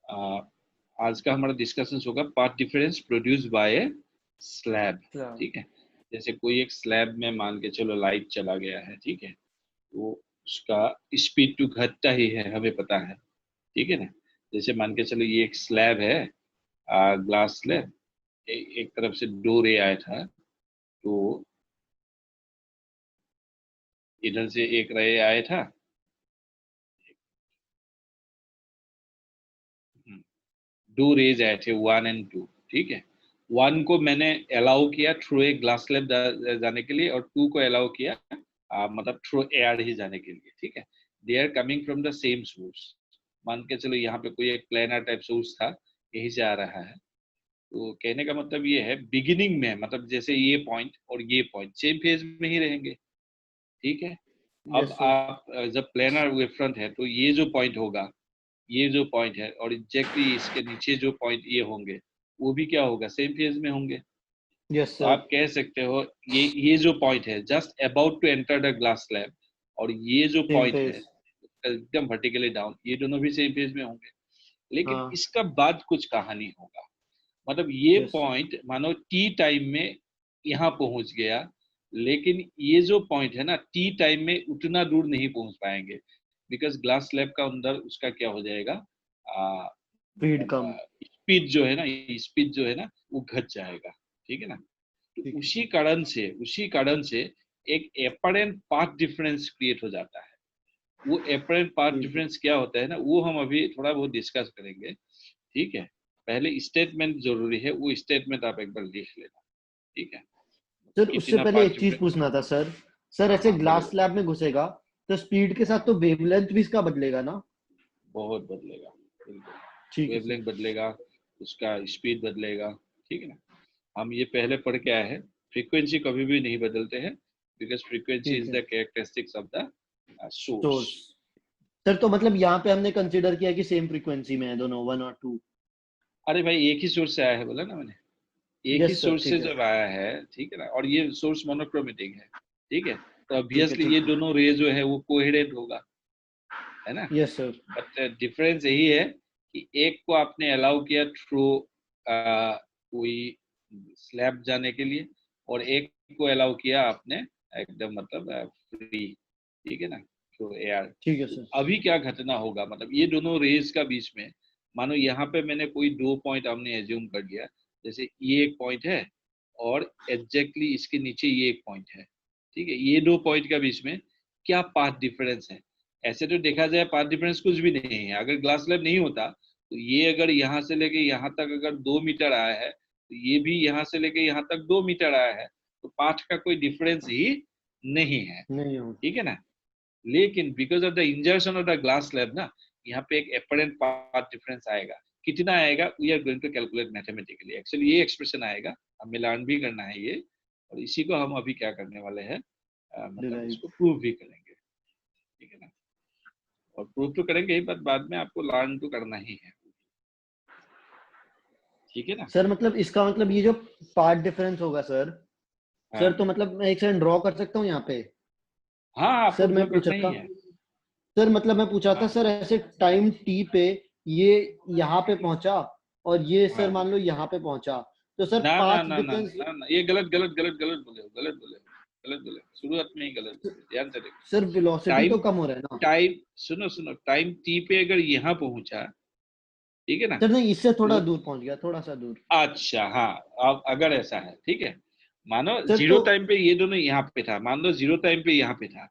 आ, आज का हमारा डिस्कशन होगा path difference produce by slab. ठीक है, जैसे कोई एक स्लैब में मान के चलो लाइट चला गया है, ठीक है, तो उसका स्पीड तो घटता ही है, हमें पता है। ठीक है ना, जैसे मान के चलो ये एक स्लैब है, ग्लास स्लैब, एक तरफ से दो रे आया था, तो इधर से एक रे आया था, दो रेज आए थे, 1 और 2। ठीक है, 1 को मैंने अलाउ किया थ्रू ए ग्लास स्लैब जाने के लिए, और 2 को अलाउ किया मतलब थ्रू एयर ही जाने के लिए। ठीक है, they are coming from the same source. मान के चलो यहाँ पे कोई एक प्लेनर टाइप सोर्स था, यहीं से आ रहा है। तो कहने का मतलब ये है, बिगिनिंग में मतलब जैसे ये पॉइंट और ये पॉइंट सेम फेज में ही रहेंगे। ठीक है, अब आप जब प्लेनर वेव फ्रंट है, तो ये जो पॉइंट होगा, ये जो पॉइंट है, और एग्जैक्टली इसके नीचे जो पॉइंट ये होंगे, वो भी क्या होगा, सेम फेज में होंगे। यस तो सर। आप कह सकते हो ये जो पॉइंट है just about to enter the glass slab, और ये जो सेम पॉइंट है फेज। एकदम वर्टिकली डाउन, ये दोनों भी सेम फेज में होंगे। लेकिन हाँ। इसका बाद कुछ कहानी होगा। मतलब ये यस सर। पॉइंट मानो टी टाइम में यहाँ पहुंच गया, लेकिन ये जो पॉइंट है ना, टी टाइम में उतना दूर नहीं पहुंच पाएंगे, बिकॉज ग्लास स्लैब का अंदर उसका क्या हो जाएगा, स्पीड कम। स्पीड जो है ना, स्पीड जो है ना वो घट जाएगा। ठीक है ना, तो ठीक है सर। उसी कारण से एक एपरेंट पाथ डिफरेंस क्रिएट हो जाता है। वो एपरेंट पाथ ठीक है डिफरेंस क्या होता है ना, वो हम अभी थोड़ा बहुत डिस्कस करेंगे। ठीक है, पहले स्टेटमेंट जरूरी है, वो स्टेटमेंट आप एक बार लिख लेना। ठीक है, सर। उससे कितना पहले पाथ एक चीज डिफरेंस। पूछना था सर। सर हाँ ऐसे हाँ, बोलो ग्लास बोलो। स्लैब में घुसेगा तो स्पीड के साथ तो वेवलेंथ भी इसका बदलेगा ना? बहुत बदलेगा, बिल्कुल। ठीक है सर। वेवलेंथ बदलेगा, उसका स्पीड बदलेगा। ठीक है ना, हम ये पहले पढ़ के आए हैं। फ्रीक्वेंसी कभी भी नहीं बदलते हैं, बिकॉज फ्रीक्वेंसी ठीक इज है। The characteristics of the source. Source. Sir तो मतलब यहाँ पे हमने कंसीडर किया कि सेम फ्रीक्वेंसी में है दोनों, 1 और 2। अरे भाई, एक ही सोर्स से आया है, बोला ना मैंने, एक ही यस सर। सोर्स से ठीक है। जब आया है, ठीक है ना, और ये सोर्स मोनोक्रोमेटिक है। ठीक है, तो ठीक है। ऑब्वियसली ये ठीक है। दोनों रे जो है वो कोहेरेंट होगा, है ना। Yes sir. बट डिफरेंस यही है कि एक को आपने अलाउ किया थ्रू कोई स्लैब जाने के लिए, और एक को अलाउ किया आपने एकदम मतलब फ्री। ठीक है ना, थ्रू एयर। ठीक है तो सर। अभी क्या घटना होगा, मतलब ये दोनों रेज का बीच में, मानो यहाँ पे मैंने कोई दो पॉइंट हमने एज्यूम कर लिया, जैसे ये एक पॉइंट है, और एग्जैक्टली इसके नीचे ये एक पॉइंट है। ठीक है, ये दो पॉइंट का बीच में क्या पाथ डिफरेंस है। ऐसे तो देखा जाए पाथ डिफरेंस कुछ भी नहीं है, अगर ग्लास स्लैब नहीं होता तो ये अगर यहाँ से लेके यहाँ तक अगर 2 मीटर आया है, तो ये भी यहाँ से लेके यहाँ तक 2 मीटर आया है, तो पाथ का कोई डिफरेंस ही नहीं है। नहीं हो। ठीक है ना, लेकिन because of the इंजर्शन of the glass slab ना, यहाँ पे एक अपरेंट पाथ डिफरेंस आएगा। कितना आएगा, we are going to calculate mathematically. Actually ये एक्सप्रेशन आएगा, हमें लर्न भी करना है ये, और इसी को हम अभी क्या करने वाले हैं, मतलब डिराइव। इसको प्रूव भी करेंगे। ठीक है ना, और प्रूव तो करेंगे ही, बट बाद में आपको लर्न तो करना ही है। ठीक है ना। सर मतलब इसका मतलब ये जो पार्ट डिफरेंस होगा सर। सर हाँ तो मतलब मैं एक सेकंड ड्रॉ कर सकता हूँ यहाँ पे? हाँ, आपको सर मैं ड्रॉ पूछ करना रहा ही था। है। सर मतलब मैं पूछा था हाँ सर, ऐसे टाइम टी पे ये यहाँ पे पहुंचा, और ये सर हाँ, मान लो यहाँ पे पहुंचा, तो सर ना ना पाथ ना ना डिफरेंस। ना ना, ये गलत गलत गलत गलत बोले हो, गलत बोले हो, गलत बोले हो। शुरुआत में ही गलत बोले, ध्यान से देखो। सर वेलोसिटी टाइम तो कम हो रहा है ना? टाइम सुनो सुनो, टाइम टी पे अगर यहाँ पहुंचा, ठीक है ना, सर नहीं, इससे थोड़ा तो दूर पहुंच गया, थोड़ा सा दूर। अच्छा हाँ, अब अगर ऐसा है, ठीक है, मानो सर तो जीरो टाइम पे ये दोनों यहाँ पे था, मान लो जीरो टाइम पे यहाँ पे था।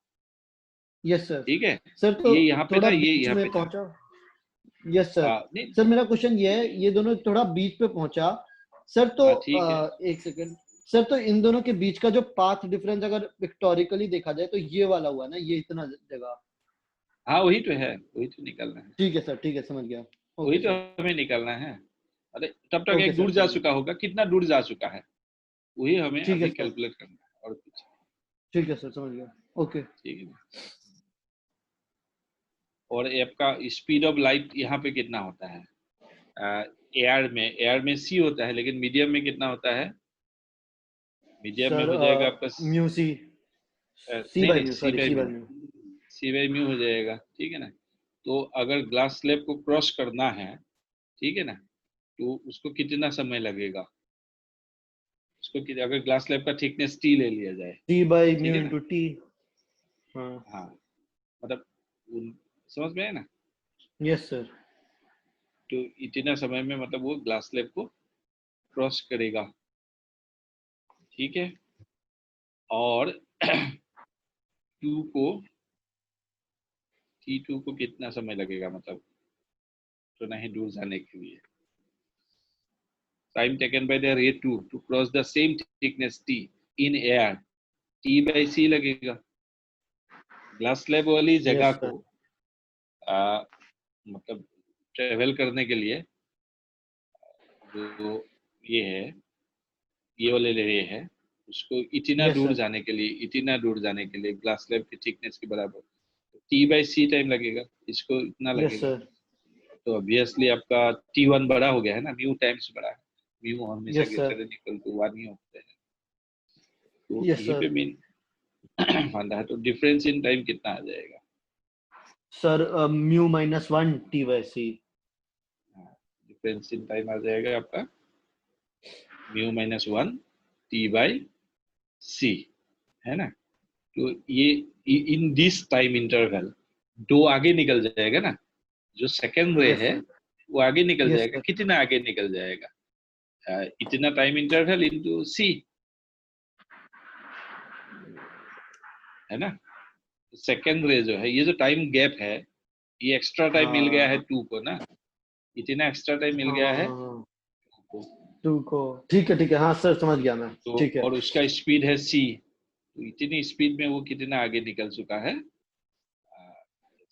Yes sir. ठीक है, सर तो ये यहाँ पे थोड़ा था, ये बीच यहाँ में पे था। पहुंचा। Yes sir. नहीं, सर मेरा क्वेश्चन ये है, ये दोनों थोड़ा बीच पे पहुंचा। सर तो हाँ ठीक है। एक सेकंड। सर तो इन दोनों के बीच का जो पाथ डिफरेंस अगर पिक्टोरिकली देखा जाए तो ये वाला हुआ ना, ये इतना जगह। हाँ वही तो है, वही तो निकलना है, ठीक है सर। ठीक है, समझ गया। वही ओके तो सर। हमें निकलना है। अरे तब तक ओके एक सर, दूर जा समझ गया। चुका होगा, कितना दूर जा चुका है, वही हमें ठीक है अभी सर। कैलकुलेट करना है, और कुछ। ठीक है सर, समझ गया। ओके। ठीक है ना, और ऐप का स्पीड ऑफ लाइट यहाँ पे कितना होता है, एयर में सी होता है, लेकिन मीडियम में कितना होता है, मीडियम में सर हो जाएगा आपका म्यू सी। सी नहीं बाय नहीं, mu, C sorry, by C mu, by mu. C by mu हो जाएगा। ठीक है ना, तो अगर ग्लास स्लैब को क्रॉस करना है, ठीक है ना, तो उसको कितना समय लगेगा, उसको अगर ग्लास स्लैब का थिकनेस टी ले लिया जाए, टी बाई ठीक म्यू है ना। Into T. हाँ हाँ मतलब समझ में है ना। Yes sir. तो इतना समय में मतलब वो ग्लास स्लैब को क्रॉस करेगा, ठीक है। और टू को T2 को कितना समय लगेगा, मतलब तो नहीं दूर जाने के लिए, time taken by the ray 2 to cross the same thickness T in air, T by C लगेगा। ग्लास स्लैब वाली जगह यस को सर। मतलब ट्रेवल करने के लिए जो ये है, ये वाले रे है, उसको इतना यस दूर सर। जाने के लिए, इतना दूर जाने के लिए ग्लास स्लैब की थिकनेस के बराबर T by C टाइम लगेगा, इसको इतना यस लगेगा। सर। तो ऑब्वियसली आपका T1 बड़ा हो गया है ना, म्यू टाइम्स बड़ा है, म्यू हमेशा yes sir. Greater than equal to 1 ही होते हैं। तो यस यहीं पे सर। मेन फंडा है। तो डिफरेंस इन टाइम कितना आ जाएगा, sir mu minus one T by C. Difference in time आ जाएगा आपका mu minus 1 T by C, है ना। तो ये इन दिस टाइम इंटरवल दो आगे निकल जाएगा ना, जो सेकेंड रे यस है सर। वो आगे निकल यस जाएगा, सर। कितना आगे निकल जाएगा, इतना टाइम इंटरवल इनटू सी, है ना। सेकेंड रे जो है, ये जो टाइम गैप है, ये एक्स्ट्रा टाइम मिल गया है हाँ टू को ना, इतना एक्स्ट्रा टाइम मिल हाँ गया है हाँ हाँ। को। टू को। ठीक है हाँ सर समझ गया मैं। तो ठीक है। और उसका स्पीड है सी, तो इतनी स्पीड में वो कितना आगे निकल चुका है।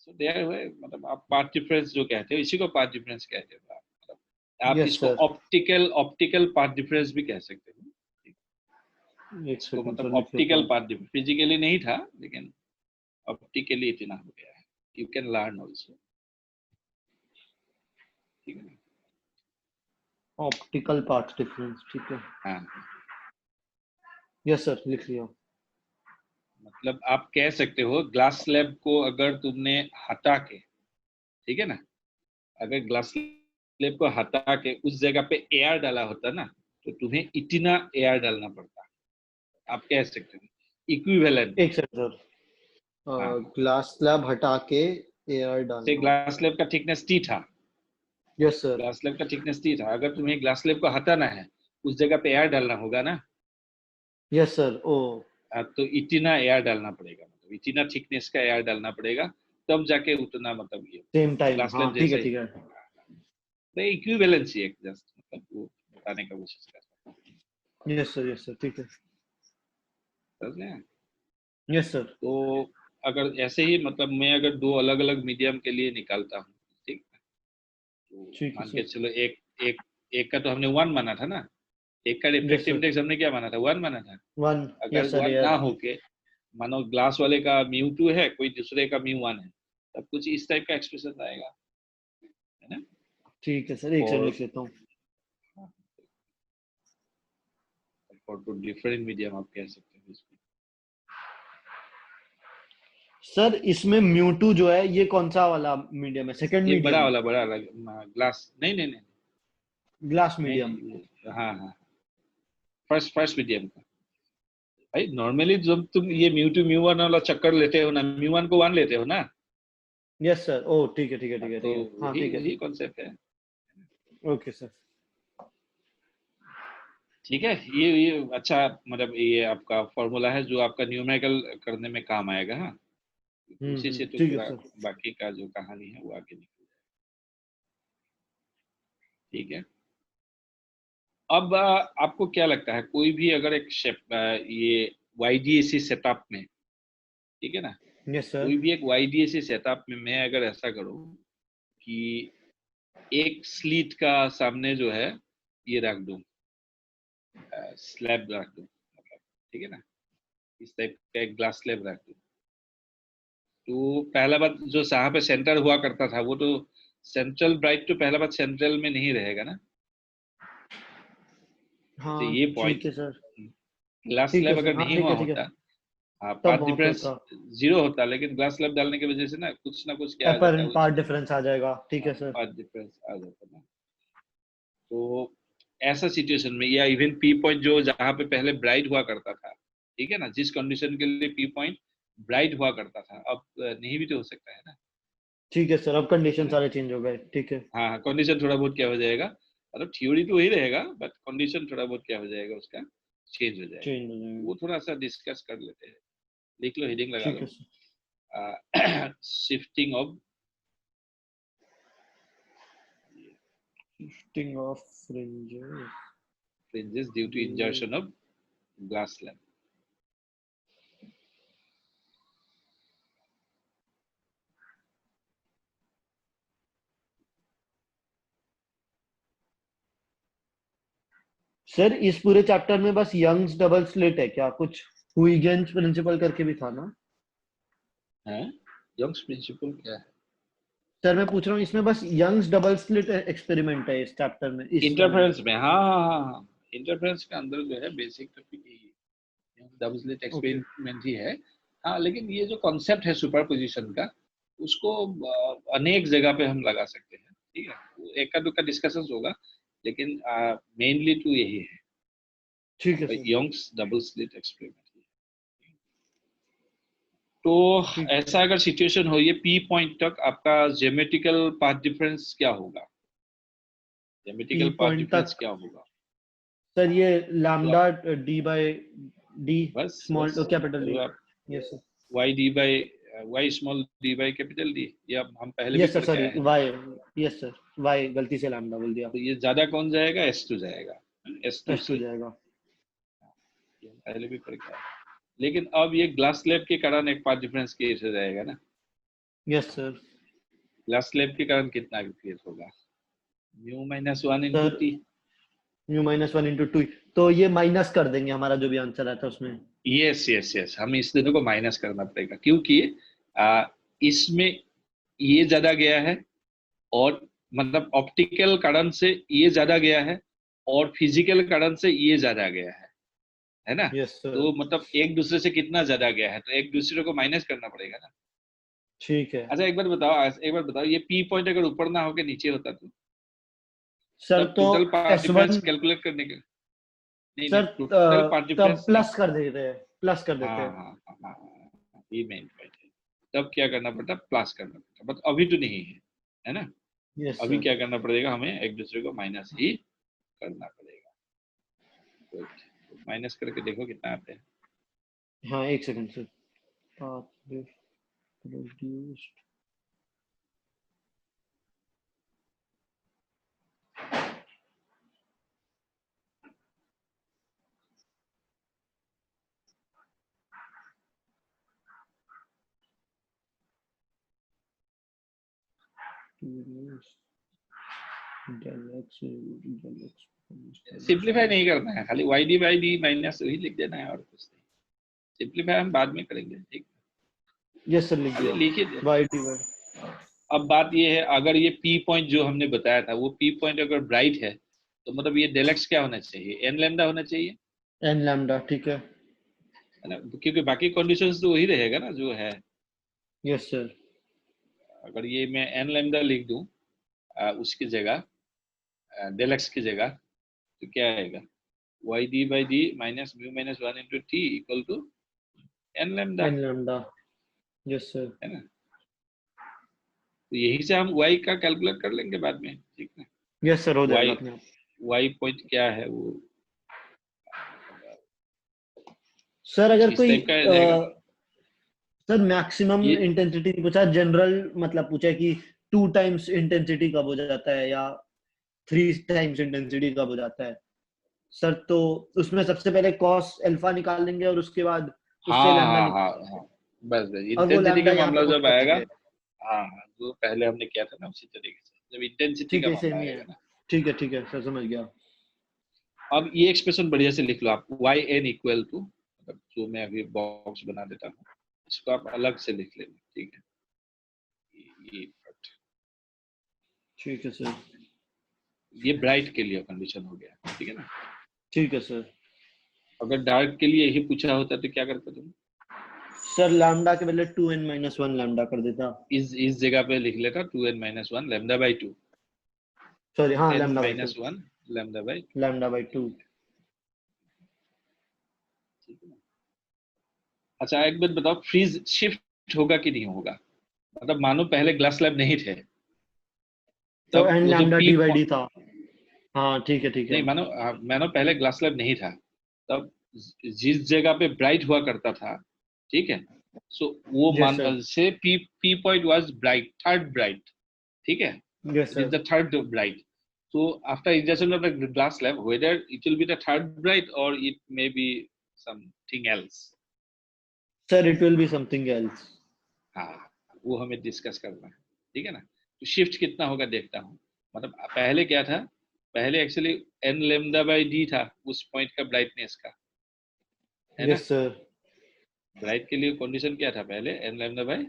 सो देयर है, मतलब आप पाथ डिफरेंस जो कहते हो, इसी को पाथ डिफरेंस कहते हो। मतलब आप यस इसको sir. Optical optical path difference भी कह सकते हो। एक इसको सेकंड मतलब सर लिख लेता ऑप्टिकल हूँ। पाथ डिफरेंस, फिजिकली नहीं था लेकिन ऑप्टिकली इतना हो गया है। यू कैन लर्न ऑल्सो, ठीक है ना। ऑप्टिकल पाथ डिफरेंस ठीक है। हाँ, यस सर लिख लिया। मतलब आप कह सकते हो ग्लास स्लैब को अगर तुमने हटा के, ठीक है ना, अगर ग्लास स्लैब को हटा के उस जगह पे एयर डाला होता ना, तो तुम्हें इतना एयर डालना पड़ता, आप कह सकते हो इक्विवेलेंट। एक सेकंड हाँ, सर। ग्लास स्लैब हटा के एयर से डालना। ग्लास स्लैब का थिकनेस टी था, यस सर। ग्लास स्लैब का थिकनेस टी था, अगर तुम्हें ग्लास स्लैब को हटाना है उस जगह पे एयर डालना होगा ना, यस सर। ओ तो इतना एयर डालना पड़ेगा, मतलब इतना थिकनेस का एयर डालना पड़ेगा, तब जाके उतना मतलब ये सेम टाइम ग्लास हाँ स्लैब ठीक है जैसे ठीक है। इक्विवेलेंसी है जस्ट, मतलब वो बताने का कोशिश कर रहा हूं। यस सर ठीक है। समझ रहे हैं? Yes sir. तो अगर ऐसे ही मतलब मैं अगर दो अलग अलग मीडियम के लिए निकालता हूँ, ठीक है, तो ठीक है मान के सर। चलो एक एक एक का तो हमने वन माना था ना, एक का यस रिफ्रैक्टिव सर। इंडेक्स हमने क्या माना था, वन माना था। वन। अगर यस सर वन ना एयर। होके मानो ग्लास वाले का म्यू टू है, कोई दूसरे का म्यू वन है, तब कुछ इस टाइप का एक्सप्रेशन आएगा, है ना। ठीक है सर एक सेकंड और लिख लेता हूँ। फॉर टू डिफरेंट मीडियम आप कह सकते हो इसको। सर इसमें म्यू2 जो है ये कौन सा वाला मीडियम है, सेकंड ये बड़ा मीडियम? वाला बड़ा ग्लास, नहीं नहीं नहीं ग्लास नहीं मीडियम। नहीं हाँ हाँ, फर्स्ट फर्स्ट मीडियम का। भाई नॉर्मली जब तुम ये म्यू टू म्यू वन वाला चक्कर लेते हो ना, म्यू वन को वन लेते हो ना। Yes sir. ओ ठीक है ठीक है ठीक है तो ठीक है हाँ वही ठीक है। वही कॉन्सेप्ट है। Okay sir. ठीक है, ये अच्छा, मतलब ये आपका फॉर्मूला है जो आपका न्यूमेरिकल करने में काम आएगा। हाँ, उसी से तो ठीक है पूरा सर। बाकी का जो कहानी है वो आगे निकल जाए। ठीक है। अब आपको क्या लगता है, कोई भी अगर एक ये YDAC सेटअप में, ठीक है ना, यस सर। कोई भी एक YDAC सेटअप में मैं अगर ऐसा करूं कि एक स्लीट का सामने जो है ये रख दूं, स्लैब रख दूं, मतलब ठीक है ना, इस टाइप का एक ग्लास स्लैब रख दूं, तो पहला बात जो जहाँ पे सेंटर हुआ करता था वो तो सेंट्रल ब्राइट तो पहला बात सेंट्रल में नहीं रहेगा ना, जैसे हाँ ये ठीक पॉइंट है सर। ग्लास ठीक है स्लैब सर अगर हाँ नहीं ठीक हुआ है ठीक है। होता, हाँ, तब पाथ वहां पे डिफरेंस होता। जीरो होता, लेकिन ग्लास स्लैब डालने की वजह से ना कुछ क्या आ जाता है अपरेंट वो पार्ट जीरो, डिफरेंस आ जाएगा ठीक है सर। पाथ डिफरेंस आ जाता है ना। तो ऐसा सिचुएशन में, या इवन पी पॉइंट जो जहां पे पहले ब्राइट हुआ करता था, ठीक है ना, जिस कंडीशन के लिए पी पॉइंट ब्राइट हुआ करता था, अब नहीं भी तो हो सकता है ना। ठीक है सर, अब कंडीशन है ना? सारे चेंज हो गए, ठीक है। हाँ, कंडीशन थोड़ा बहुत क्या हो जाएगा, मतलब थ्योरी तो वही रहेगा, बट कंडीशन थोड़ा बहुत क्या हो जाएगा उसका, चेंज हो जाएगा। चेंज हो जाएगा, वो थोड़ा सा डिस्कस कर लेते हैं। लिख लो, हेडिंग लगा ठीक है लो, sir. Shifting of shifting of fringes. fringes due to insertion of glass slab. Sir इस पूरे चैप्टर में बस यंग्स डबल स्लिट है क्या? कुछ हुइगेन्स प्रिंसिपल करके भी था ना? है यंग्स प्रिंसिपल क्या है? सर मैं पूछ रहा हूँ, इसमें बस यंग्स डबल स्लिट एक्सपेरिमेंट है इस चैप्टर में, इस वाले में। इंटरफेरेंस में, हाँ हाँ हाँ हाँ, इंटरफेरेंस के अंदर जो है बेसिक टॉपिक यही है, डबल स्लिट ओके, एक्सपेरिमेंट ही है। हाँ, लेकिन ये जो कॉन्सेप्ट है सुपरपोजिशन का, उसको अनेक जगह पे हम लगा सकते हैं, ठीक है। वो एका दुक्का डिस्कशन होगा, लेकिन मेनली तो यही है, ठीक है sir, Young's double slit experiment. तो ठीक है। ऐसा अगर सिचुएशन हो, ये पी पॉइंट तक आपका ज्योमेट्रिकल पाथ डिफरेंस क्या होगा, P geometrical path point difference तक क्या होगा? सर ये तो लैम्डा डी बाय डी बस स्मॉल बस कैपिटल डी। तो आप yes sir. Y D by Y small D by capital D, ये अब हम पहले भी यस सर, पढ़ के सॉरी आए हैं ना। वाई। यस सर, वाई गलती से लैम्डा बोल दिया। तो ये ज्यादा कौन जाएगा, एस टू जाएगा, एस टू एस टू सी, जाएगा। ये हम पहले भी पढ़ के आए हैं। लेकिन अब ये ग्लास स्लैब के कारण एक पाथ डिफरेंस केस हो जाएगा ना। Yes sir. ग्लास स्लैब के कारण कितना केस होगा, mu minus one into sir T. Mu minus one into two, तो ये माइनस कर देंगे हमारा जो भी आंसर आता है उसमें। यस यस यस, हमें इस दोनों को माइनस करना पड़ेगा, क्योंकि आ, इसमें ये ज्यादा गया है, और मतलब ऑप्टिकल कारण से ये ज्यादा गया है, और फिजिकल कारण से ये ज्यादा गया है ना। Yes sir. तो मतलब एक दूसरे से कितना ज्यादा गया है, तो एक दूसरे को माइनस करना पड़ेगा ना। ठीक है अच्छा, एक बार बताओ, ये पी पॉइंट अगर ऊपर ना होके नीचे होता तो सर, तब तो total path S difference one calculate करने के, नहीं नहीं, सर टोटल पाथ तब डिफरेंस नहीं। प्लस कर देते हैं, प्लस कर हाँ देते हैं। हाँ हाँ हाँ हाँ, ये मेन पॉइंट है। तब क्या करना पड़ता, प्लस करना पड़ता, बट अभी तो नहीं है ना। यस अभी सर। क्या करना पड़ेगा, हमें एक दूसरे को माइनस ही करना पड़ेगा। तो माइनस करके देखो कितना आते हैं। हाँ एक second sir. Path produced. Simplify नहीं करना है, खाली Y D by D minus वही लिख देना है, और कुछ नहीं। सिंप्लीफाई हम बाद में करेंगे, ठीक। यस सर, लिख खाली दिया। लिख ही दे। Y T Y. अब बात ये है, अगर ये पी पॉइंट जो हमने बताया था, वो पी पॉइंट अगर ब्राइट है, तो मतलब ये डेल एक्स क्या होना चाहिए, एन लैम्डा होना चाहिए, एन लैम्डा, ठीक है। है ना, क्योंकि बाकी कंडीशंस तो वही रहेगा ना जो है। Yes sir. अगर ये मैं एन लैम्डा लिख दूं उसकी जगह, डेल एक्स की जगह, तो क्या आएगा, Y D by D minus mu minus one into T equal to N lambda, N lambda. Yes sir. है ना। तो यही से हम वाई का कैलकुलेट कर लेंगे बाद में, ठीक है। यस सर, हो जाएगा वाई अपने आप। वाई पॉइंट क्या है वो, सर अगर इस कोई टाइप का रहेगा। सर मैक्सिमम ये इंटेंसिटी पूछा, जनरल मतलब पूछा है कि 2 टाइम्स इंटेंसिटी कब हो जाता है या 3 टाइम्स इंटेंसिटी कब हो जाता है सर, तो उसमें सबसे पहले कॉस अल्फा निकाल लेंगे और उसके बाद उससे हाँ लैम्डा हाँ हाँ निकाल लेंगे। हाँ, बस बस और वो इंटेंसिटी लैम्डा का यहाँ मामला पे पुट जब कर आएगा, देंगे। हाँ हाँ, जो पहले हमने किया था ना उसी तरीके से, जब इंटेंसिटी ठीक का है, मामला सेम ही है। आएगा ना। ठीक है सर, समझ गया। अब ये एक्सप्रेशन बढ़िया से लिख लो आप, वाई एन इक्वल टू, मतलब जो मैं अभी बॉक्स बना देता हूँ, इसको आप अलग से लिख लेना, ठीक है। ये ठीक है सर। ये ब्राइट के लिए कंडीशन हो गया, ठीक है ना। ठीक है सर। अगर डार्क के लिए यही पूछा होता तो क्या करते तुम, सर लैम्डा के बदले 2n-1 लैम्डा कर देता। इस जगह पे लिख लेता 2n-1 लैम्डा बाई 2, सॉरी, हाँ N lambda by 2। Minus one lambda by lambda by 2। ठीक है ना। अच्छा एक बात बताओ, फ्रीज शिफ्ट होगा कि नहीं होगा? मतलब मानो पहले ग्लास स्लैब नहीं थे, तो तब एन वो जो lambda P D by D था। हाँ ठीक है ठीक नहीं, है। मानो पहले ग्लास स्लैब नहीं था, तब जिस जगह पे ब्राइट हुआ करता था, ठीक है, सो वो यस सर। मान से P P point was bright, third bright, ठीक है, yes it is sir. the third bright. So after ingestion of the glass slab, whether it will be the third bright or it may be something else. Sir it will be something else. हाँ, वो हमें discuss करना है, ठीक है ना। तो shift कितना होगा देखता हूँ। मतलब पहले क्या था, पहले actually an lambda by D था उस पॉइंट का ब्राइटनेस का, है ना। Yes sir. ब्राइट के लिए कंडीशन क्या था पहले, एन लेमडा बाई,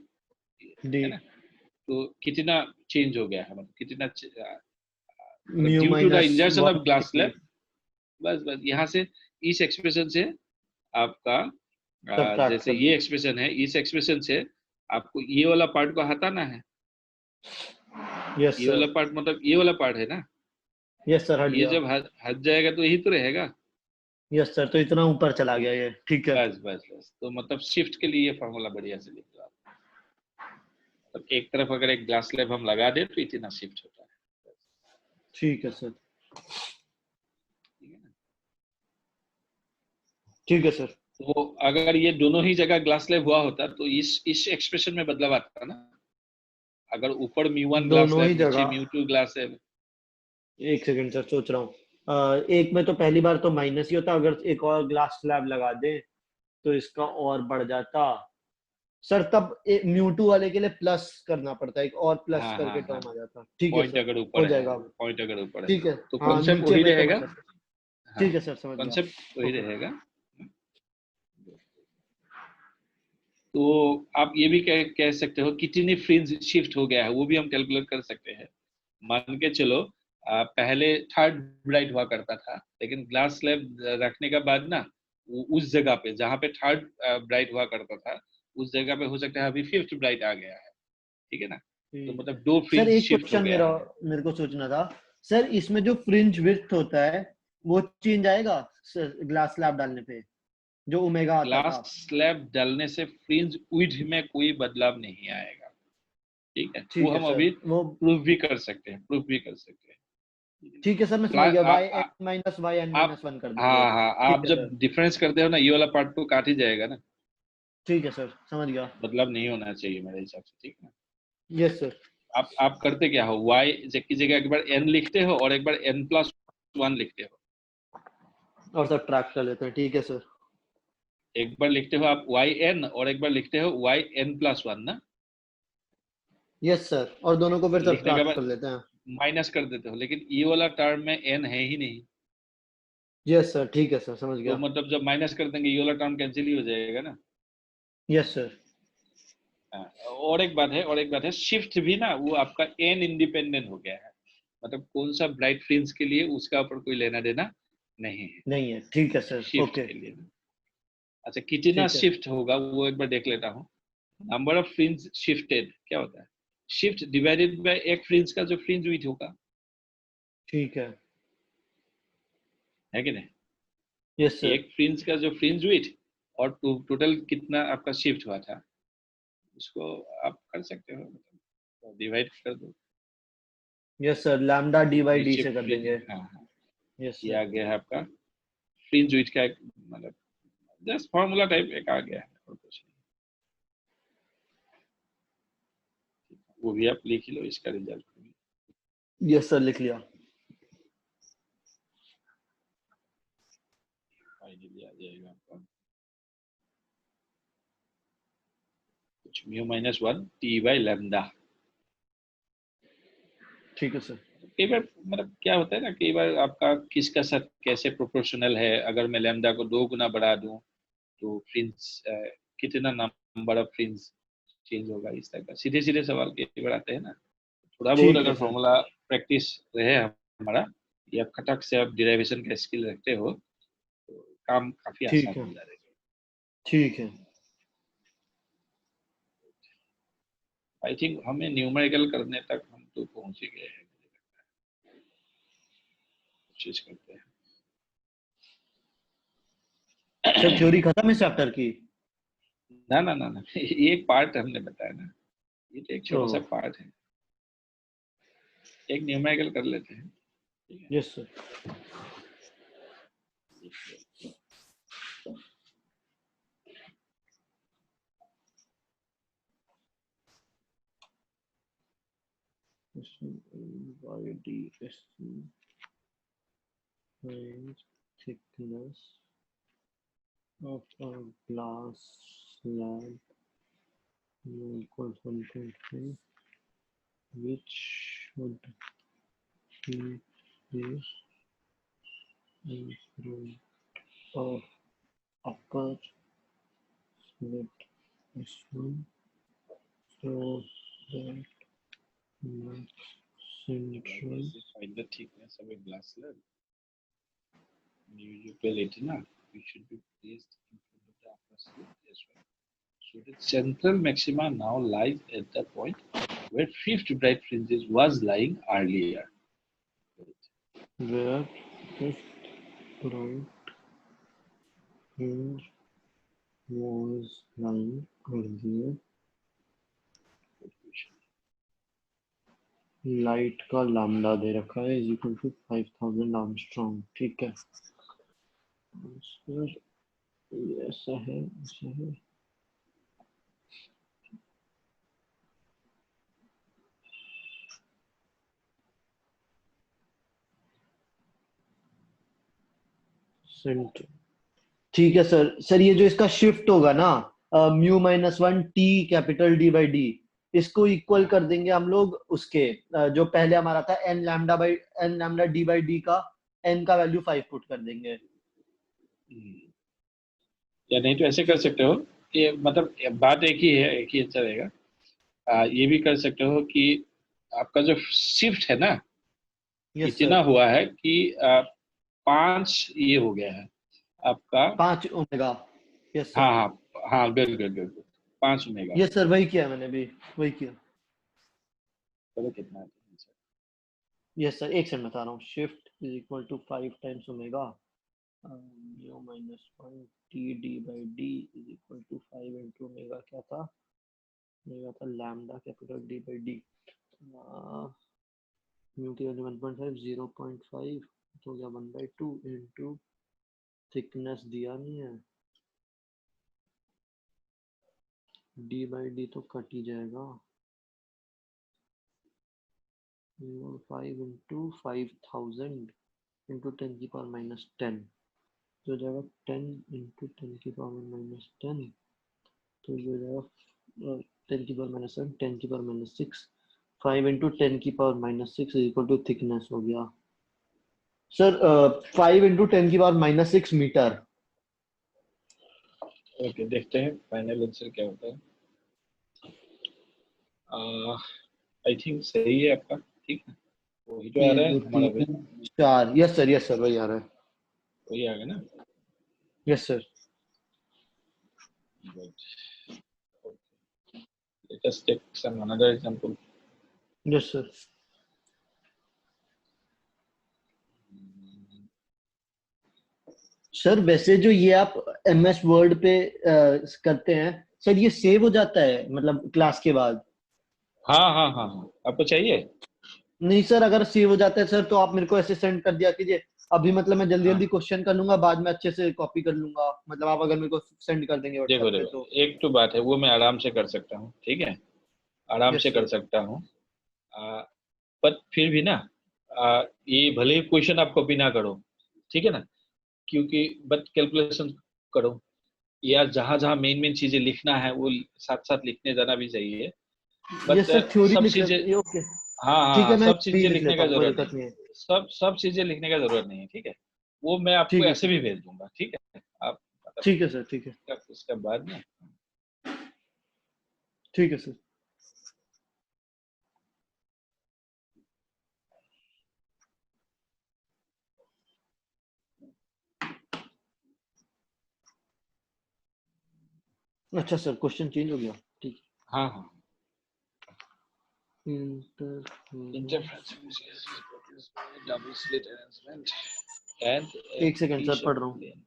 डी। है ना। तो कितना चेंज हो गया है, मतलब कितना मतलब mu due to the minus insertion of glass 1 slab. बस यहाँ से इस एक्सप्रेशन से आपका सब्ट्रैक्ट जैसे कर ये दो। एक्सप्रेशन है, इस एक्सप्रेशन से आपको ये वाला पार्ट को हटाना है। यस ये वाला सर। पार्ट मतलब ये वाला पार्ट है ना, यस सर हट ये गया। जब हट जाएगा तो यही तो रहेगा। यस सर तो इतना ऊपर चला गया ये, ठीक है। बस बस बस, तो मतलब शिफ्ट के लिए ये फॉर्मूला बढ़िया से लिख लो आप। मतलब एक तरफ अगर एक ग्लास स्लैब हम लगा दे तो इतना शिफ्ट होता है, ठीक है सर। ठीक है ना। ठीक है सर। तो अगर ये दोनों ही जगह ग्लास स्लैब हुआ होता तो इस एक्सप्रेशन में बदलाव आता ना। अगर ऊपर म्यू वन ग्लास दोनों ही स्लैब, नीचे जगह। Mu two glass slab. एक सेकंड सर सोच रहा हूँ। एक में तो पहली बार तो माइनस ही होता, अगर एक और ग्लास स्लैब लगा दे तो इसका और बढ़ जाता। सर तब म्यू2 वाले के लिए प्लस करना पड़ता है, एक और प्लस हाँ हाँ करके हाँ, टर्म आ जाता। ठीक है पॉइंट सर। अगर हो ऊपर है, जाएगा अब। पॉइंट अगर ऊपर है ठीक है। तो हाँ कॉन्सेप्ट नीचे वही में तो रहेगा। माइनस। हाँ, ठीक है सर समझ गया। कॉन्सेप्ट वही ओके। रहेगा। तो आप ये भी कह सकते हो कितनी फ्रिंज शिफ्ट हो गया है, वो भी हम कैलकुलेट कर सकते हैं। मान के चलो पहले थर्ड ब्राइट हुआ करता था, लेकिन ग्लास स्लैब रखने के बाद ना उस जगह पे जहाँ पे थर्ड ब्राइट हुआ करता था, उस जगह पे हो सकता है अभी फिफ्थ ब्राइट आ गया है, ठीक है ना। तो ठीक है मतलब दो सर। फ्रिंज एक शिफ्ट हो क्वेश्चन गया मेरा, है। मेरे को सोचना था सर, इसमें जो फ्रिंज विड्थ होता है वो चेंज आएगा ग्लास स्लैब डालने पे, जो ओमेगा आता ग्लास था। स्लैब डालने से फ्रिंज विड्थ में कोई बदलाव नहीं आएगा, ठीक है। वो ठीक है हम सर अभी वो। प्रूफ भी कर सकते हैं, प्रूफ भी कर सकते हैं। ठीक है सर मैं समझ गया, Y N minus Y N आप, माइनस वन कर देंगे। हाँ हाँ, आप ठीक है जब सर। डिफरेंस करते हो ना, ये वाला पार्ट तो काट ही जाएगा ना। ठीक है सर समझ गया। बदलाव नहीं होना चाहिए मेरे हिसाब से, ठीक है ना। Yes sir. आप करते क्या हो, y की जगह एक बार n लिखते हो और एक बार n+1 लिखते हो। और सब ट्रैक कर लेते हैं, ठीक है सर। एक बार लिखते हो आप yn और एक बार लिखते हो yn+1 ना। यस सर, और दोनों को फिर सब लिखने के ट्रैक बाद कर लेते हैं। माइनस कर देते हो, लेकिन ये वाला टर्म में n है ही नहीं। यस सर ठीक है सर समझ तो गया। मतलब जब माइनस कर देंगे ये वाला टर्म कैंसिल ही हो जाएगा ना। Yes sir. हाँ, और एक बात है शिफ्ट भी ना, वो आपका n इंडिपेंडेंट हो गया है। मतलब कौन सा ब्राइट फ्रिंज के लिए उसका ऊपर कोई लेना देना नहीं है, नहीं है, ठीक है सर शिफ्ट ओके। के लिए ना। अच्छा कितना ठीक है। शिफ्ट होगा वो एक बार देख लेता हूँ। नंबर ऑफ फ्रिंज शिफ्टेड क्या होता है, शिफ्ट डिवाइडेड बाय एक फ्रिंज का जो फ्रिंज विड्थ होगा, ठीक है। है कि नहीं। Yes sir. एक फ्रिंज का जो फ्रिंज विड्थ और टोटल कितना आपका शिफ्ट हुआ था, उसको आप कर सकते हो, मतलब डिवाइड कर दो। Yes sir lambda D by D नीचे से कर फ्रिंज, देंगे। हाँ हाँ, यस ये सर। आ गया है आपका फ्रिंज विड्थ का एक मतलब जस्ट फॉर्मूला टाइप एक आ गया है, और कुछ नहीं। वो भी आप लिख लो इसका रिजल्ट भी। यस सर लिख लिया। फाइनली आ जाएगा आपका कुछ μ-1 T/λ। ठीक है सर। कई बार मतलब क्या होता है ना, कई बार आपका किसका साथ कैसे प्रोपोर्शनल है, अगर मैं लैम्डा को 2 गुना बढ़ा दूं तो फ्रिंज कितना नंबर ऑफ फ्रिंज चेंज होगा, इस तरह का सीधे सीधे सवाल कई बार आते हैं ना। थोड़ा बहुत ठीक है अगर सर। फॉर्मूला प्रैक्टिस रहे हमारा, या खटक से आप डिराइवेशन का स्किल रखते हो तो काम काफी ठीक आसान है। हो जाएगा। ठीक है। आई थिंक हमें न्यूमेरिकल करने तक हम तो पहुंच ही गए हैं। चीज करते हैं। सर थ्योरी खत्म है चैप्टर की? ना ना ना ना ये एक पार्ट हमने बताया ना, ये तो एक छोटा सा पार्ट है। एक न्यूमेरिकल कर लेते हैं, ठीक है? Yes sir. thickness of a glass slab equals 1.5, which would be the in front of upper slit S1 so that max central. Find the thickness of a glass slab. You tell it na, it should be placed in front of the upper slit as well. So the central maxima now lies at the point where fifth bright fringes was lying earlier. Where fifth bright fringe was lying earlier. Light का lambda दे रखा है is equal to 5000 Armstrong, ठीक है sir, ये ऐसा है, ऐसा है। सेंटर, ठीक है सर। सर ये जो इसका शिफ्ट होगा ना, mu minus one T capital D by D, इसको इक्वल कर देंगे हम लोग उसके जो पहले हमारा था N lambda by N lambda D by D का एन का वैल्यू 5 पुट कर देंगे। या नहीं तो ऐसे कर सकते हो, ये मतलब बात एक ही है, एक ही अच्छा रहेगा। ये भी कर सकते हो कि आपका जो शिफ्ट है ना, इतना हुआ है कि 5 ये हो गया है आपका 5 ओमेगा। Yes sir. हाँ हाँ हाँ, good good good, 5 omega. Yes sir, वही किया मैंने भी, वही किया। चलो कितना है? यस सर, एक सेकंड बता रहा हूँ। Shift is equal to 5 times omega mu minus one T D by D is equal to 5 into omega. क्या था? ओमेगा था lambda capital D by D. Mu की वैल्यू 1.5, 0.5 तो हो गया 1/2 इंटू थिकनेस दिया नहीं है, डी बाई डी तो कट ही जाएगा। 5 इंटू 5000 इंटू 10 की पावर माइनस 10 तो हो जाएगा 10 इंटू 10 की पावर माइनस 10 तो ये हो जाएगा 10 की पावर माइनस 7, 10 की पावर माइनस 6, 5 इंटू 10 की power minus 6 equal to thickness हो गया सर 5 इंटू 10 की पावर माइनस 6 मीटर। ओके, देखते हैं फाइनल आंसर क्या होता है। आई थिंक सही है आपका, ठीक है, वही तो आ रहा है हमारा भी। 4, यस सर, यस सर, वही आ रहा है, वही आ गया ना? Yes sir. Let us take some another example. Yes sir. Sir वैसे जो ये आप MS वर्ड पे करते हैं सर, ये सेव हो जाता है मतलब क्लास के बाद? हाँ हाँ हाँ हाँ, आपको चाहिए? नहीं सर, अगर सेव हो जाता है सर तो आप मेरे को ऐसे सेंड कर दिया कीजिए अभी, मतलब मैं जल्दी जल्दी क्वेश्चन कर लूंगा, बाद में अच्छे से कॉपी कर लूंगा, मतलब आप अगर मेरे को सेंड कर देंगे देखो व्हाट्सएप पे देखो, तो। एक तो बात है वो मैं आराम से कर सकता हूँ, ठीक है, आराम यस से कर सर। सकता हूँ। पर फिर भी ना, ये भले ही क्वेश्चन आप कॉपी ना करो, ठीक है ना, क्योंकि बट कैलकुलेशन करो, या जहां जहां मेन मेन चीजें लिखना है वो साथ साथ लिखने जाना भी चाहिए। बट यस सर, थ्योरी सब लिख चीजें, लेते, ओके हाँ ठीक है, हाँ, मैं सब भी चीजें लिख लिखने लेता का हूँ, कोई जरूरत नहीं, दिक्कत नहीं है। सब चीजें लिखने का जरूरत नहीं है, ठीक है, वो मैं आपको ठीक है ऐसे सर, भी भेज दूंगा, ठीक है, आप मतलब ठीक है सर, ठीक है, इसके बाद में। ठीक है सर। अच्छा सर, क्वेश्चन चेंज हो गया, ठीक हाँ हाँ, है। Interference double slit arrangement and एक सेकंड सर पढ़ रहा हूँ. plane.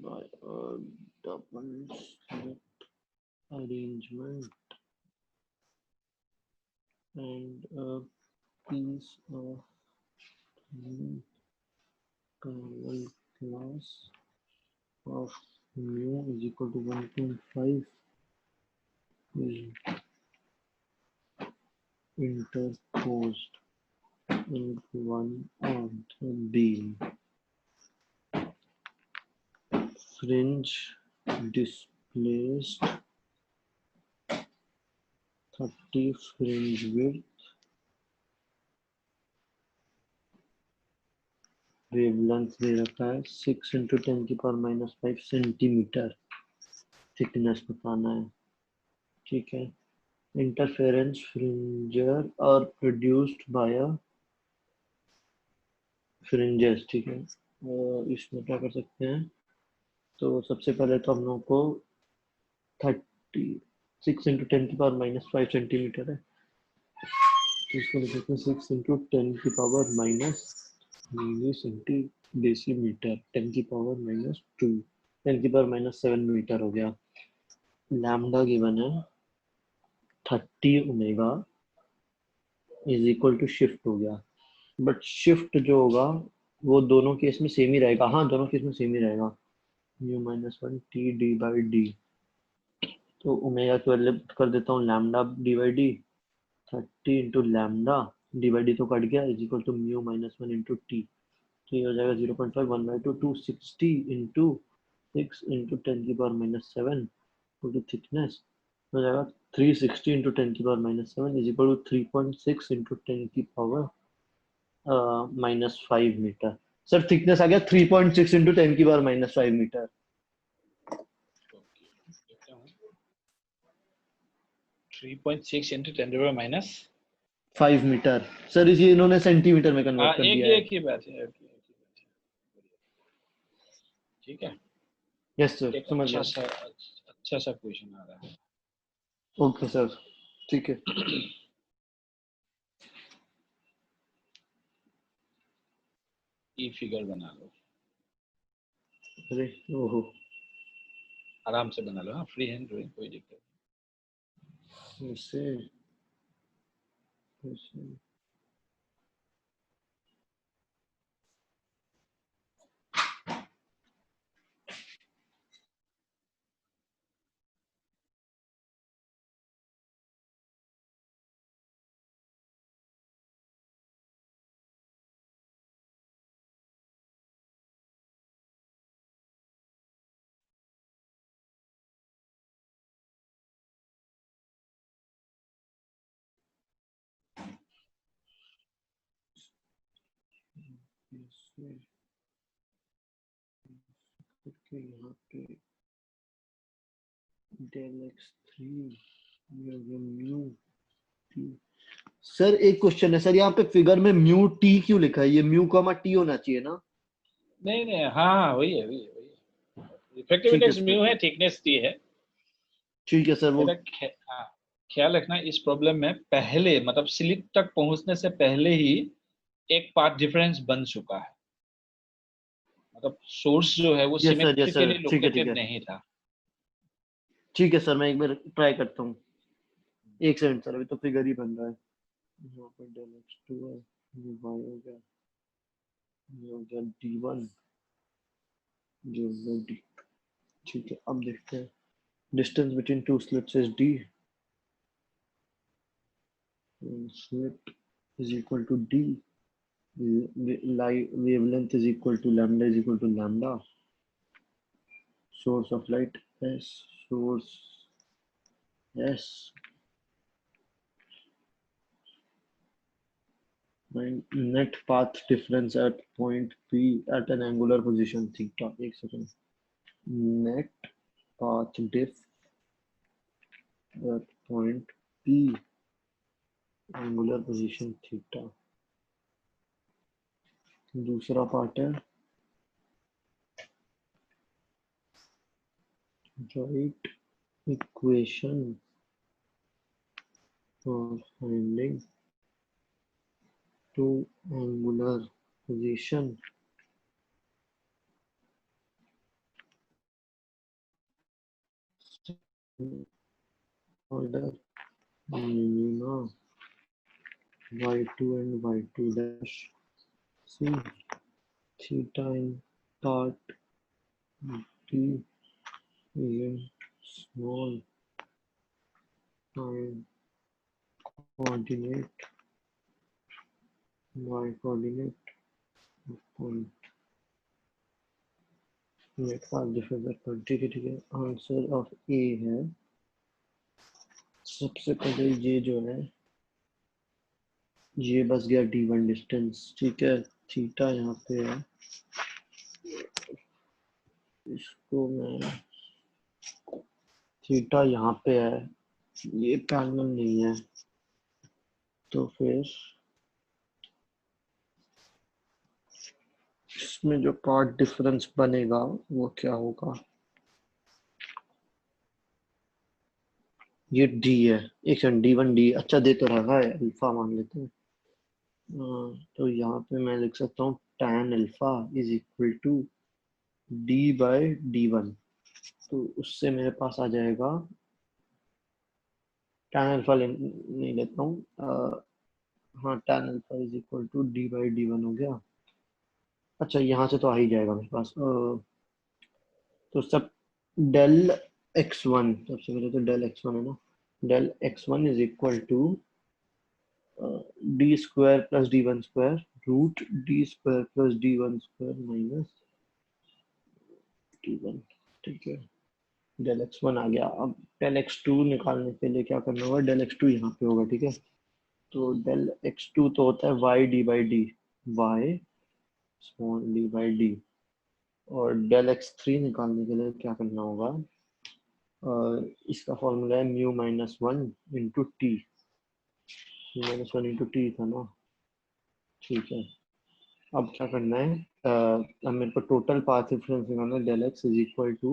By a double slit arrangement and a piece of parallel class of mu is equal to 1.5 is interposed in one of the beam. Fringe displaced 30 fringe width. Wavelength दे रखा है 6 into 10 की power minus 5 centimetre. Thickness बताना है. ठीक है. Interference fringes are produced by a fringes. ठीक है. इसमें क्या कर सकते हैं? तो सबसे पहले तो हम लोगों को 36 into 10 की पावर माइनस 5 सेंटीमीटर है. तो इसको लिख सकते हैं 6 into 10 की पावर माइनस मिली डेसीमीटर. 10 की पावर माइनस 2, 10 की पावर माइनस 7 मीटर हो गया. लैम्डा गिवन है 30 omega is equal to shift हो गया. बट शिफ्ट जो होगा वो दोनों केस में सेम ही रहेगा. हाँ, दोनों केस में सेम ही रहेगा. Mu minus 1 T D by D. तो ओमेगा की वैल्यू कर देता हूँ lambda D by D. 30 into lambda D by D तो कट गया is equal to mu minus 1 into T. तो ये हो जाएगा 0.5 1 बाई 2 260 इंटू 6 इंटू 10 की power minus 7 equal to thickness हो जाएगा 360 इंटू 10 की power minus 7 is equal to 3.6 into 10 की power minus 5 metre. Sir thickness आ गया 3.6 इंटू 10 की power minus 5 metre. 3.6 into 10 to the power minus 5 metre. Sir इसे इन्होंने सेंटीमीटर में कन्वर्ट कर दिया है. एक ही बात है. ठीक है. यस सर, समझ गया. अच्छा सा क्वेश्चन आ रहा है. ओके सर, ठीक है. ई फिगर बना लो. अरे ओहो, आराम से बना लो. हाँ, फ्री हैंड ड्राइंग, कोई दिक्कत नहीं. ऐसे करके यहाँ पे del x3 mu T. Sir एक क्वेश्चन है सर, यहाँ पे फिगर में म्यू टी क्यों लिखा है? ये म्यू कॉमा टी होना चाहिए ना? नहीं, हाँ वही है. इफेक्टिव इंडेक्स म्यू है, थिकनेस टी है. ठीक है सर. वो ख्याल रखना इस प्रॉब्लम में पहले, मतलब स्लिट तक पहुंचने से पहले ही एक पाथ डिफरेंस बन चुका है. मतलब सोर्स जो है वो सिमेट्रिकली लोकेटेड नहीं था. ठीक है सर, मैं एक बार ट्राई करता हूँ. एक सेकंड सर, अभी तो फिगर ही बन रहा है. यहाँ पर del x2 है, ये y हो गया, ये हो गया d1, जो हो गया d. ठीक है, अब देखते हैं. Distance between two slits is d. Slit is equal to d. Wavelength is equal to lambda is equal to lambda. Source of light S. Source S. Net path difference at point P at an angular position theta. एक second. Net path diff at point P, angular position theta. दूसरा part है write equation for finding to angular position order minima y2 and y2 dash c theta in part t in small time coordinate y coordinate point मेरे पास different पर ठीक है answer of ए है सबसे पहले ये जो है ये बस गया d1 डिस्टेंस ठीक है थीटा यहाँ पे है इसको मैं थीटा यहाँ पे है ये पैरेलल नहीं है तो फिर इसमें जो पार्ट डिफरेंस बनेगा वो क्या होगा ये डी है एक सेकंड d1 डी अच्छा दे तो रहा है अल्फा मान लेते हैं तो यहाँ पे मैं लिख सकता हूँ tan alpha is equal to d by d1 तो उससे मेरे पास आ जाएगा tan अल्फा नहीं लेता हूँ हाँ tan alpha is equal to d by d1 हो गया अच्छा यहाँ से तो आ ही जाएगा मेरे पास तो सब डेल x1 सबसे पहले तो डेल x1 है ना del x1 is equal to D square plus d1 square root D square plus d1 square minus d1 ठीक है डेल x1 आ गया अब डेल x2 निकालने के लिए क्या करना होगा डेल x2 यहाँ पे होगा ठीक है तो डेल x2 तो होता है y d by D y small d by D और डेल x3 निकालने के लिए क्या करना होगा इसका फॉर्मूला है mu minus one into T -1 into T था ना ठीक है अब क्या करना है अब मेरे को टोटल पाथ डिफरेंस निकालना है del X is equal to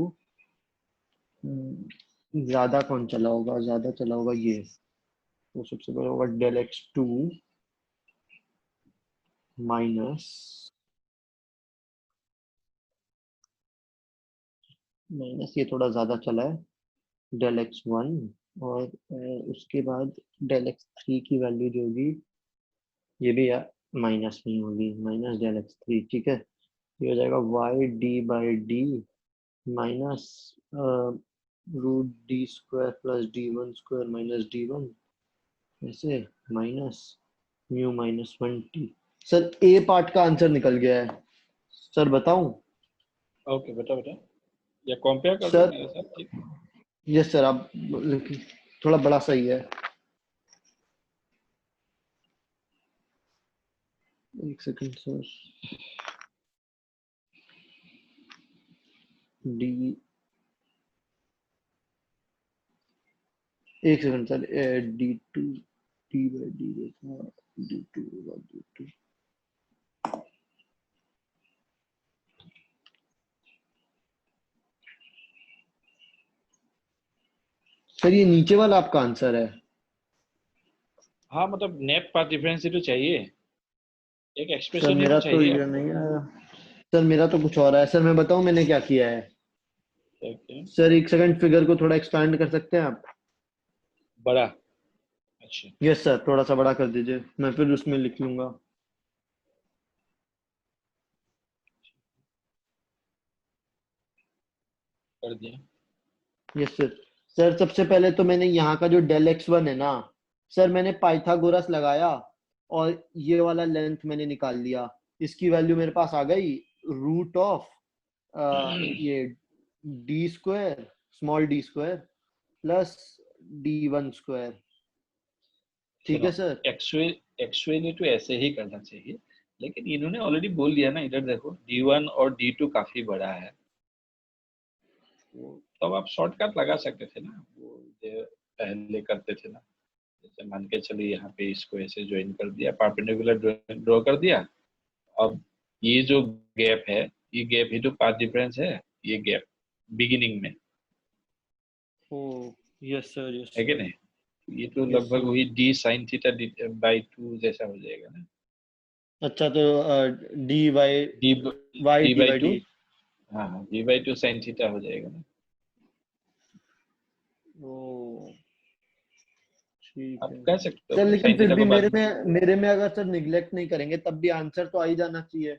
ज्यादा कौन चला होगा ज्यादा चला होगा ये तो सबसे पहले होगा डेल एक्स टू माइनस ये थोड़ा ज्यादा चला है डेल एक्स वन और उसके बाद डेल एक्स थ्री की वैल्यू जो होगी ये भी माइनस नहीं होगी माइनस डेल एक्स थ्री ठीक है ये हो जाएगा Y D by D minus root D square plus D one square minus D one ऐसे minus mu minus one T sir A part का आंसर निकल गया है सर बताऊं ओके बेटा बेटा या कंपेयर कर दो सर मेरे साथ ठीक यस सर आप लिखिए थोड़ा बड़ा सही है एक सेकंड सर डी एक second sir D two D by D देखा डी टू होगा डी टू सर ये नीचे वाला आपका आंसर है हाँ मतलब नेट पाथ डिफरेंस ही तो चाहिए एक सर एक्सप्रेशन ही मेरा तो तो चाहिए ये नहीं आया सर मेरा तो कुछ और है सर मैं बताऊं मैंने क्या किया है ओके सर एक सेकंड फिगर को थोड़ा एक्सपैंड कर सकते हैं आप बड़ा अच्छा यस सर थोड़ा सा बड़ा कर दीजिए मैं फिर उसमें लिख लूंगा कर दिया यस सर सर सबसे पहले तो मैंने यहाँ का जो डेल एक्स वन है ना सर मैंने पाइथागोरस लगाया और ये वाला लेंथ मैंने निकाल लिया इसकी वैल्यू मेरे पास आ गई रूट ऑफ ये D square small D square plus D one square ठीक है सर एक्चुअली तो ऐसे ही करना चाहिए लेकिन इन्होंने ऑलरेडी बोल दिया ना इधर देखो D1 और D2 काफी बड़ा है तो अब आप शॉर्टकट लगा सकते थे ना वो जो पहले करते थे ना जैसे मान के चलिए यहाँ पे इसको ऐसे ज्वाइन कर दिया परपेंडिकुलर ड्रॉ कर दिया अब ये जो गैप है ये गैप ही तो पाथ डिफरेंस है ये गैप बिगिनिंग में ओ यस सर यस है कि नहीं ये तो लगभग वही d sin थीटा बाई 2 जैसा हो जाएगा ना अच्छा तो D by D Y D D by by two, T. हाँ D by two sine theta हो जाएगा ना। ओ ठीक आप है कह सकते हो सर, फिर लेकिन साइन फिर थीटा भी को बाद में। मेरे में अगर सर निग्लेक्ट नहीं करेंगे तब भी आंसर तो आ ही जाना चाहिए।